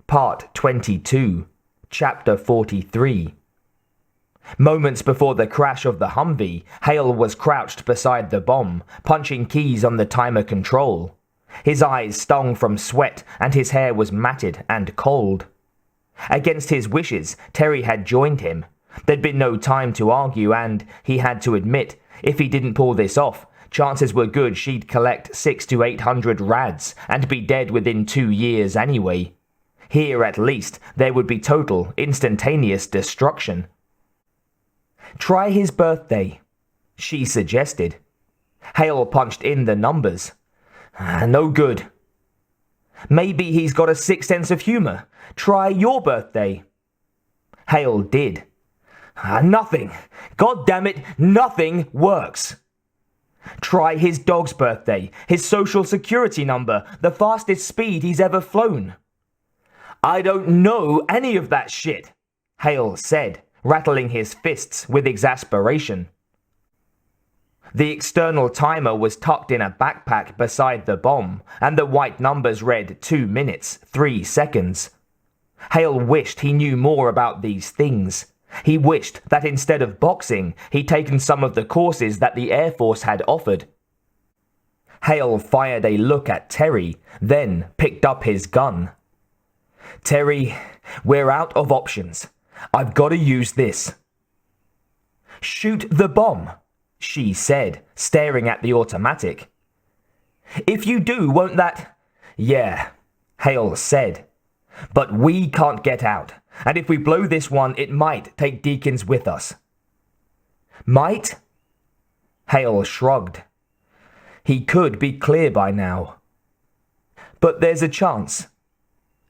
Part 22, Chapter 43. Moments before the crash of the Humvee, Hale was crouched beside the bomb, punching keys on the timer control. His eyes stung from sweat and his hair was matted and cold. Against his wishes, Terry had joined him. There'd been no time to argue and, he had to admit, if he didn't pull this off, chances were good she'd collect 600 to 800 rads and be dead within 2 years anyway. Here at least, there would be total, instantaneous destruction. Try his birthday, she suggested. Hale punched in the numbers. No good. Maybe he's got a sick sense of humor. Try your birthday. Hale did. Nothing. God damn it, nothing works. Try his dog's birthday, his social security number, the fastest speed he's ever flown. I don't know any of that shit, Hale said, rattling his fists with exasperation. The external timer was tucked in a backpack beside the bomb, and the white numbers read 2 minutes, 3 seconds. Hale wished he knew more about these things. He wished that instead of boxing, he'd taken some of the courses that the Air Force had offered. Hale fired a look at Terry, then picked up his gun. Terry, we're out of options. I've got to use this. Shoot the bomb, she said, staring at the automatic. If you do, won't that... Yeah, Hale said. But we can't get out, and if we blow this one, it might take Deakins with us. Might? Hale shrugged. He could be clear by now. But there's a chance.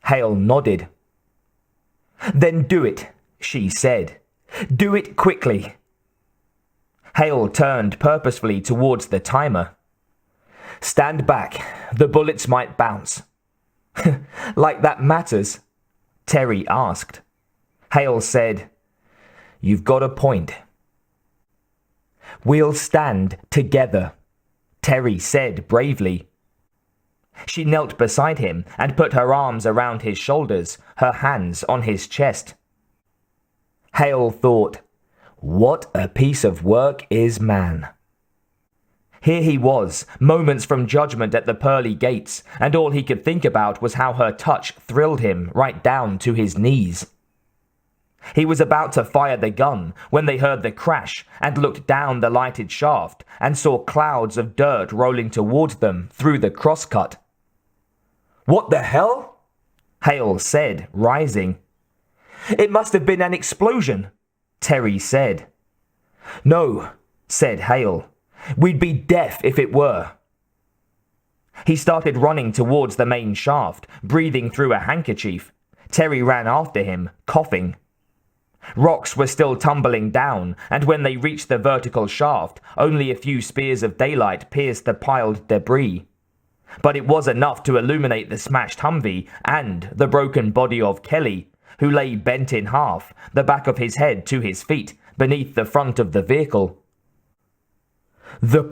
Hale nodded. Then do it, she said. Do it quickly. Hale turned purposefully towards the timer. Stand back. The bullets might bounce. Like that matters? Terry asked. Hale said, You've got a point. We'll stand together, Terry said bravely. She knelt beside him and put her arms around his shoulders, her hands on his chest. Hale thought, what a piece of work is man. Here he was, moments from judgment at the pearly gates, and all he could think about was how her touch thrilled him right down to his knees. He was about to fire the gun when they heard the crash and looked down the lighted shaft and saw clouds of dirt rolling towards them through the crosscut. What the hell? Hale said, rising. It must have been an explosion, Terry said. No, said Hale. We'd be deaf if it were. He started running towards the main shaft, breathing through a handkerchief. Terry ran after him, coughing. Rocks were still tumbling down, and when they reached the vertical shaft, only a few spears of daylight pierced the piled debris. But it was enough to illuminate the smashed Humvee and the broken body of Kelly, who lay bent in half, the back of his head to his feet, beneath the front of the vehicle. The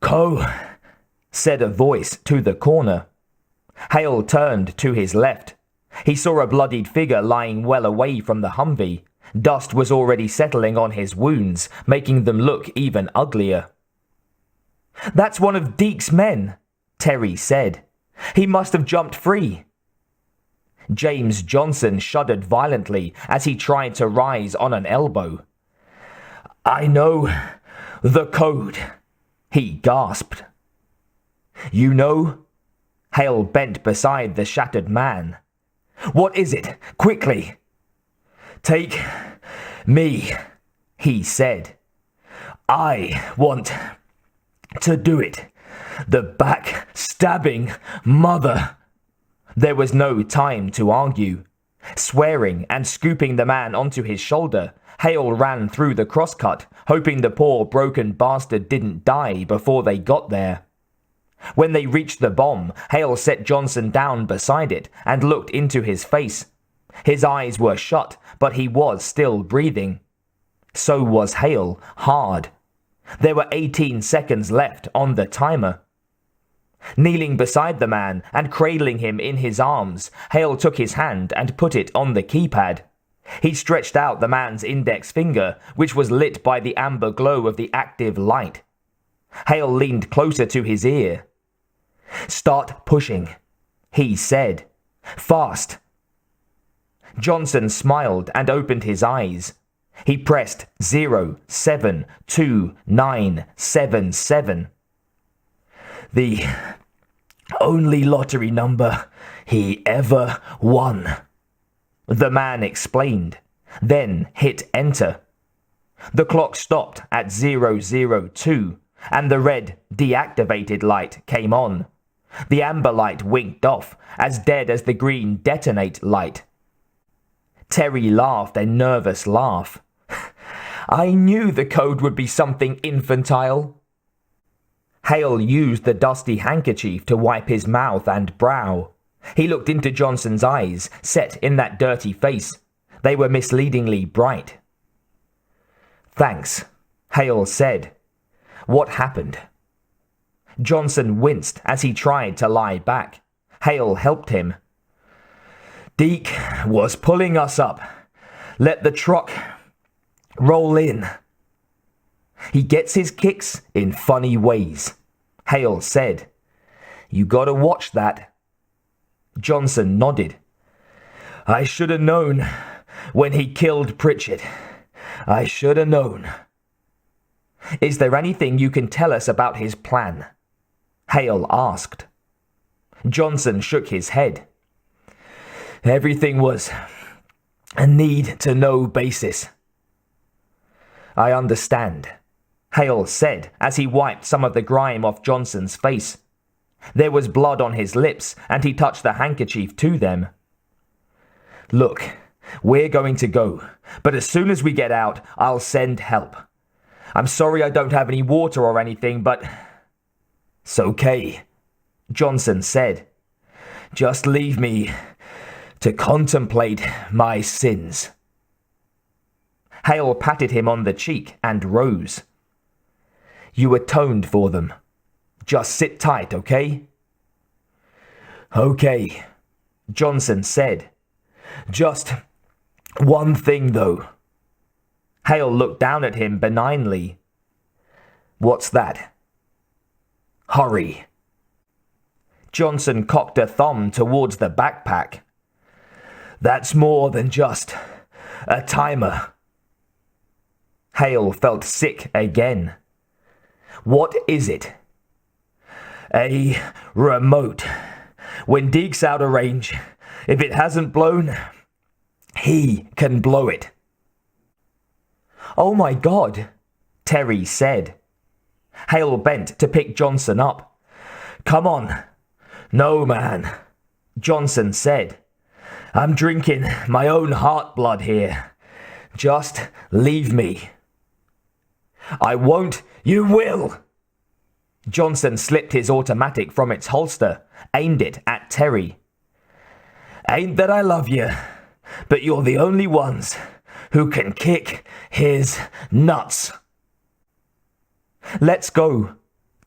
Co, said a voice to the corner. Hale turned to his left. He saw a bloodied figure lying well away from the Humvee. Dust was already settling on his wounds, making them look even uglier. That's one of Deke's men, Terry said. He must have jumped free. James Johnson shuddered violently as he tried to rise on an elbow. I know the code, he gasped. You know? Hale bent beside the shattered man. What is it? Quickly! Take me, he said. I want to do it. The back-stabbing mother. There was no time to argue. Swearing and scooping the man onto his shoulder, Hale ran through the crosscut, hoping the poor broken bastard didn't die before they got there. When they reached the bomb, Hale set Johnson down beside it and looked into his face. His eyes were shut, but he was still breathing. So was Hale, hard. There were 18 seconds left on the timer. Kneeling beside the man and cradling him in his arms, Hale took his hand and put it on the keypad. He stretched out the man's index finger, which was lit by the amber glow of the active light. Hale leaned closer to his ear. "Start pushing," he said. "Fast." Johnson smiled and opened his eyes. He pressed 0729977. "The only lottery number he ever won," the man explained, then hit enter. The clock stopped at 002, and the red deactivated light came on. The amber light winked off, as dead as the green detonate light. Terry laughed a nervous laugh. "I knew the code would be something infantile." Hale used the dusty handkerchief to wipe his mouth and brow. He looked into Johnson's eyes, set in that dirty face. They were misleadingly bright. "Thanks," Hale said. "What happened?" Johnson winced as he tried to lie back. Hale helped him. "Deke was pulling us up. Let the truck roll in. He gets his kicks in funny ways," Hale said. "You gotta watch that." Johnson nodded. "I should have known when he killed Pritchett. I should have known." "Is there anything you can tell us about his plan?" Hale asked. Johnson shook his head. "Everything was a need-to-know basis." "I understand," Hale said as he wiped some of the grime off Johnson's face. There was blood on his lips, and he touched the handkerchief to them. "Look, we're going to go, but as soon as we get out, I'll send help. I'm sorry I don't have any water or anything, but..." "It's okay," Johnson said. "Just leave me to contemplate my sins." Hale patted him on the cheek and rose. "You atoned for them. Just sit tight, okay?" "Okay," Johnson said. "Just one thing, though." Hale looked down at him benignly. "What's that?" "Hurry." Johnson cocked a thumb towards the backpack. "That's more than just a timer." Hale felt sick again. "What is it?" "A remote. When Deke's out of range, if it hasn't blown, he can blow it." "Oh my God," Terry said. Hale bent to pick Johnson up. "Come on." "No, man," Johnson said. "I'm drinking my own heart blood here. Just leave me." "I won't." "You will." Johnson slipped his automatic from its holster, aimed it at Terry. "Ain't that I love you, but you're the only ones who can kick his nuts." "Let's go,"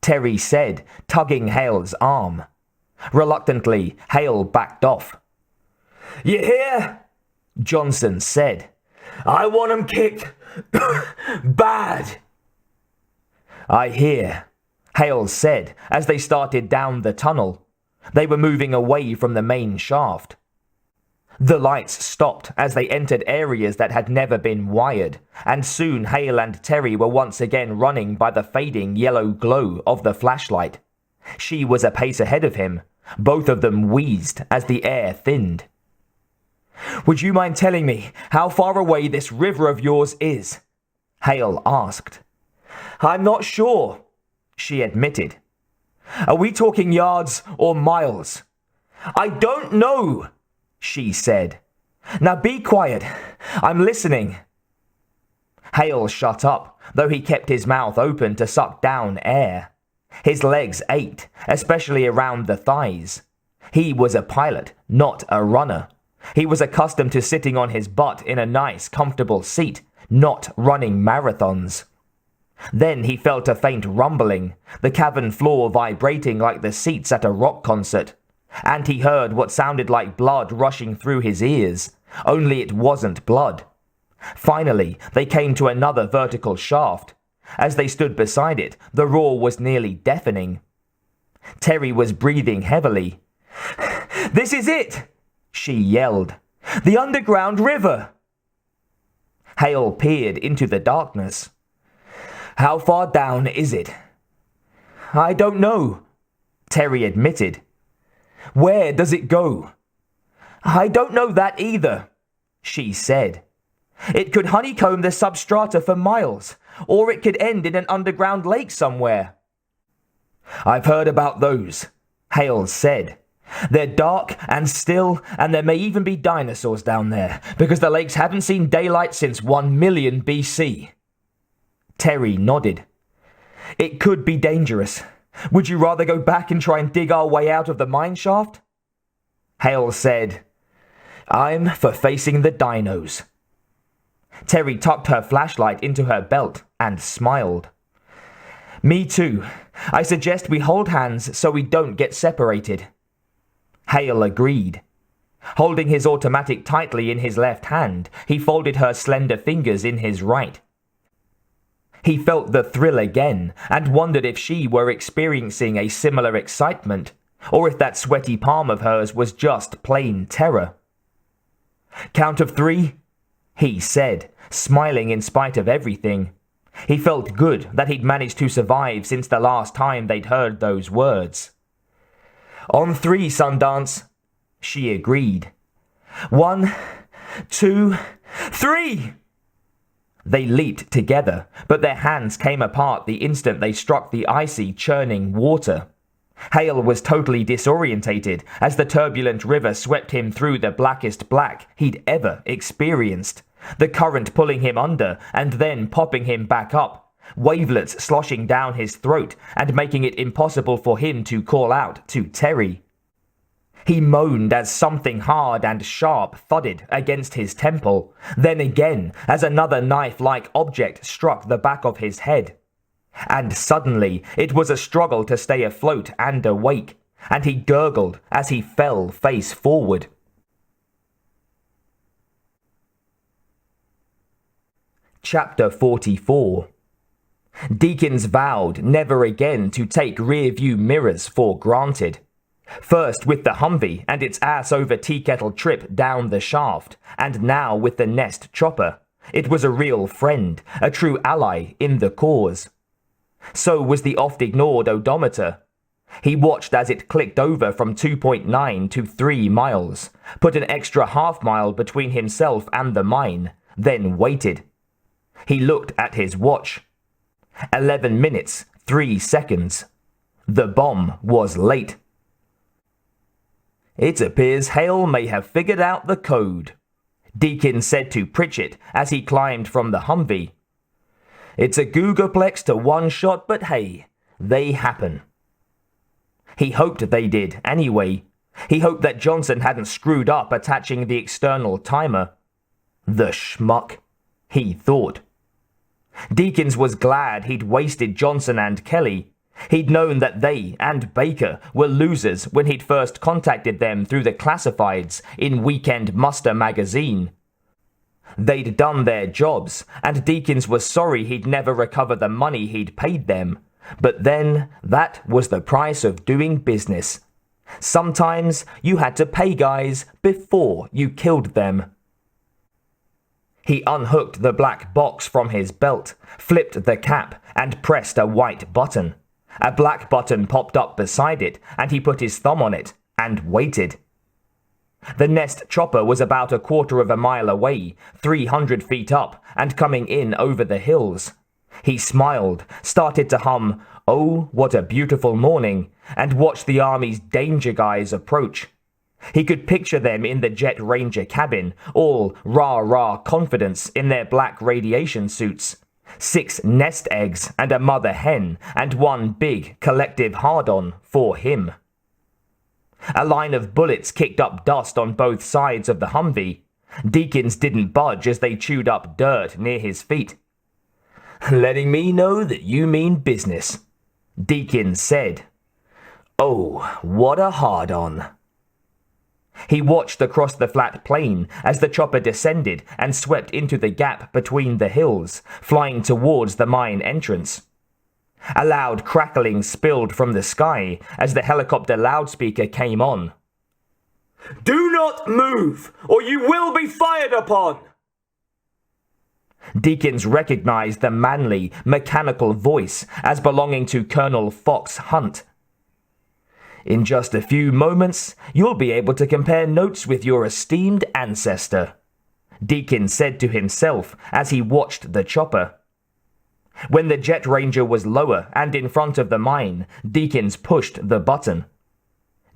Terry said, tugging Hale's arm. Reluctantly, Hale backed off. "You hear?" Johnson said. "I want 'em kicked bad." "I hear," Hale said as they started down the tunnel. They were moving away from the main shaft. The lights stopped as they entered areas that had never been wired, and soon Hale and Terry were once again running by the fading yellow glow of the flashlight. She was a pace ahead of him. Both of them wheezed as the air thinned. "Would you mind telling me how far away this river of yours is?" Hale asked. "I'm not sure," she admitted. "Are we talking yards or miles?" "I don't know," she said. "Now be quiet. I'm listening." Hale shut up, though he kept his mouth open to suck down air. His legs ached, especially around the thighs. He was a pilot, not a runner. He was accustomed to sitting on his butt in a nice, comfortable seat, not running marathons. Then he felt a faint rumbling, the cavern floor vibrating like the seats at a rock concert, and he heard what sounded like blood rushing through his ears, only it wasn't blood. Finally, they came to another vertical shaft. As they stood beside it, the roar was nearly deafening. Terry was breathing heavily. "This is it!" she yelled. "The underground river!" Hale peered into the darkness. "How far down is it?" "I don't know," Terry admitted. "Where does it go?" "I don't know that either," she said. "It could honeycomb the substrata for miles, or it could end in an underground lake somewhere." "I've heard about those," Hale said. "They're dark and still, and there may even be dinosaurs down there, because the lakes haven't seen daylight since 1 million BC. Terry nodded. "It could be dangerous. Would you rather go back and try and dig our way out of the mine shaft?" Hale said, "I'm for facing the dinos." Terry tucked her flashlight into her belt and smiled. "Me too. I suggest we hold hands so we don't get separated." Hale agreed. Holding his automatic tightly in his left hand, he folded her slender fingers in his right. He felt the thrill again and wondered if she were experiencing a similar excitement, or if that sweaty palm of hers was just plain terror. "Count of 3, he said, smiling in spite of everything. He felt good that he'd managed to survive since the last time they'd heard those words. "On 3, Sundance," she agreed. 1, 2, 3! They leaped together, but their hands came apart the instant they struck the icy, churning water. Hale was totally disorientated as the turbulent river swept him through the blackest black he'd ever experienced, the current pulling him under and then popping him back up, wavelets sloshing down his throat and making it impossible for him to call out to Terry. He moaned as something hard and sharp thudded against his temple, then again as another knife-like object struck the back of his head. And suddenly it was a struggle to stay afloat and awake, and he gurgled as he fell face forward. Chapter 44. Deakins vowed never again to take rear-view mirrors for granted. First with the Humvee and its ass-over tea-kettle trip down the shaft, and now with the Nest chopper. It was a real friend, a true ally in the cause. So was the oft-ignored odometer. He watched as it clicked over from 2.9 to 3 miles, put an extra half-mile between himself and the mine, then waited. He looked at his watch. 11 minutes, 3 seconds. The bomb was late. "It appears Hale may have figured out the code," Deakins said to Pritchett as he climbed from the Humvee. "It's a googolplex to one shot, but hey, they happen." He hoped they did, anyway. He hoped that Johnson hadn't screwed up attaching the external timer. The schmuck, he thought. Deakins was glad he'd wasted Johnson and Kelly. He'd known that they and Baker were losers when he'd first contacted them through the classifieds in Weekend Muster magazine. They'd done their jobs, and Deakins was sorry he'd never recover the money he'd paid them. But then, that was the price of doing business. Sometimes you had to pay guys before you killed them. He unhooked the black box from his belt, flipped the cap, and pressed a white button. A black button popped up beside it, and he put his thumb on it, and waited. The Nest chopper was about a quarter of a mile away, 300 feet up, and coming in over the hills. He smiled, started to hum, "Oh, what a beautiful morning," and watched the Army's danger guys approach. He could picture them in the Jet Ranger cabin, all rah-rah confidence in their black radiation suits. 6 nest eggs and a mother hen, and one big collective hard-on for him. A line of bullets kicked up dust on both sides of the Humvee. Deakins didn't budge as they chewed up dirt near his feet. letting me know that you mean business," Deakins said. "Oh, what a hard-on." He watched across the flat plain as the chopper descended and swept into the gap between the hills, flying towards the mine entrance. A loud crackling spilled from the sky as the helicopter loudspeaker came on. "Do not move, or you will be fired upon!" Deakins recognized the manly, mechanical voice as belonging to Colonel Fox Hunt. "In just a few moments, you'll be able to compare notes with your esteemed ancestor," Deakins said to himself as he watched the chopper. When the Jet Ranger was lower and in front of the mine, Deakins pushed the button.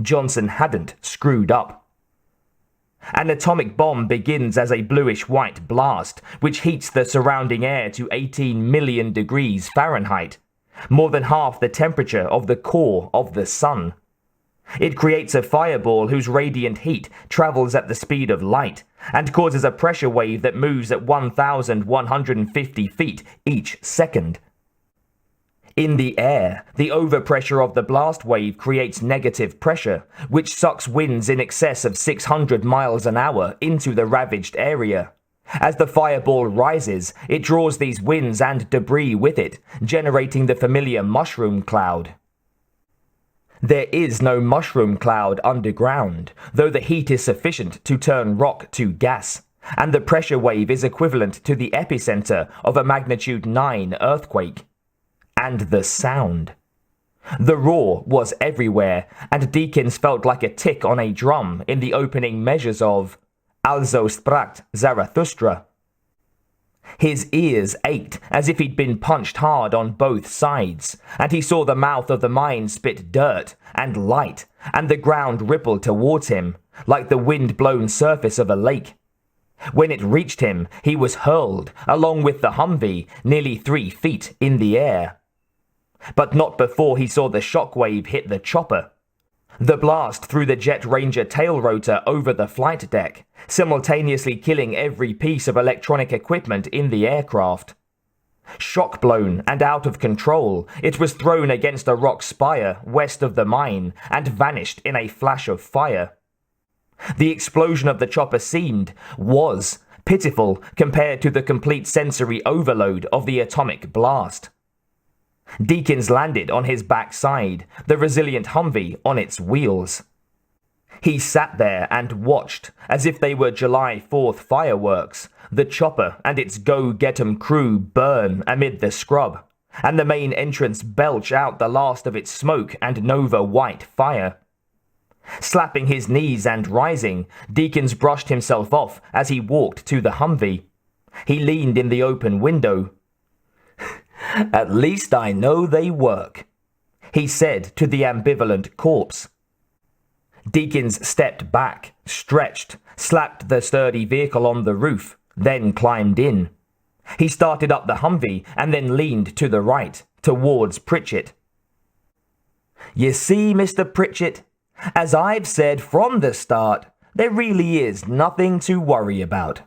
Johnson hadn't screwed up. An atomic bomb begins as a bluish-white blast, which heats the surrounding air to 18 million degrees Fahrenheit, more than half the temperature of the core of the sun. It creates a fireball whose radiant heat travels at the speed of light and causes a pressure wave that moves at 1,150 feet each second. In the air, the overpressure of the blast wave creates negative pressure, which sucks winds in excess of 600 miles an hour into the ravaged area. As the fireball rises, it draws these winds and debris with it, generating the familiar mushroom cloud. There is no mushroom cloud underground, though the heat is sufficient to turn rock to gas, and the pressure wave is equivalent to the epicenter of a magnitude 9 earthquake. And the sound. The roar was everywhere, and Deakins felt like a tick on a drum in the opening measures of Also sprach Zarathustra. His ears ached as if he'd been punched hard on both sides, and he saw the mouth of the mine spit dirt and light, and the ground ripple towards him, like the wind-blown surface of a lake. When it reached him, he was hurled, along with the Humvee, nearly 3 feet in the air. But not before he saw the shockwave hit the chopper. The blast threw the Jet Ranger tail rotor over the flight deck, simultaneously killing every piece of electronic equipment in the aircraft. Shock-blown and out of control, it was thrown against a rock spire west of the mine and vanished in a flash of fire. The explosion of the chopper was pitiful compared to the complete sensory overload of the atomic blast. Deakins landed on his backside, the resilient Humvee on its wheels. He sat there and watched, as if they were July 4th fireworks, the chopper and its go-get-'em crew burn amid the scrub, and the main entrance belch out the last of its smoke and Nova-white fire. Slapping his knees and rising, Deakins brushed himself off as he walked to the Humvee. He leaned in the open window. "At least I know they work," he said to the ambivalent corpse. Deakins stepped back, stretched, slapped the sturdy vehicle on the roof, then climbed in. He started up the Humvee and then leaned to the right, towards Pritchett. "You see, Mr. Pritchett, as I've said from the start, there really is nothing to worry about.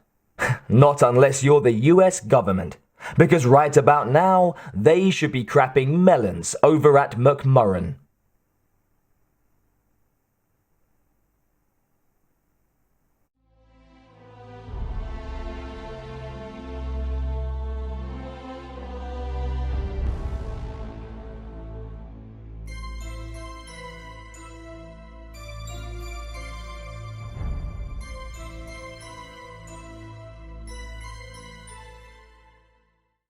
Not unless you're the US government. Because right about now, they should be crapping melons over at McMurran.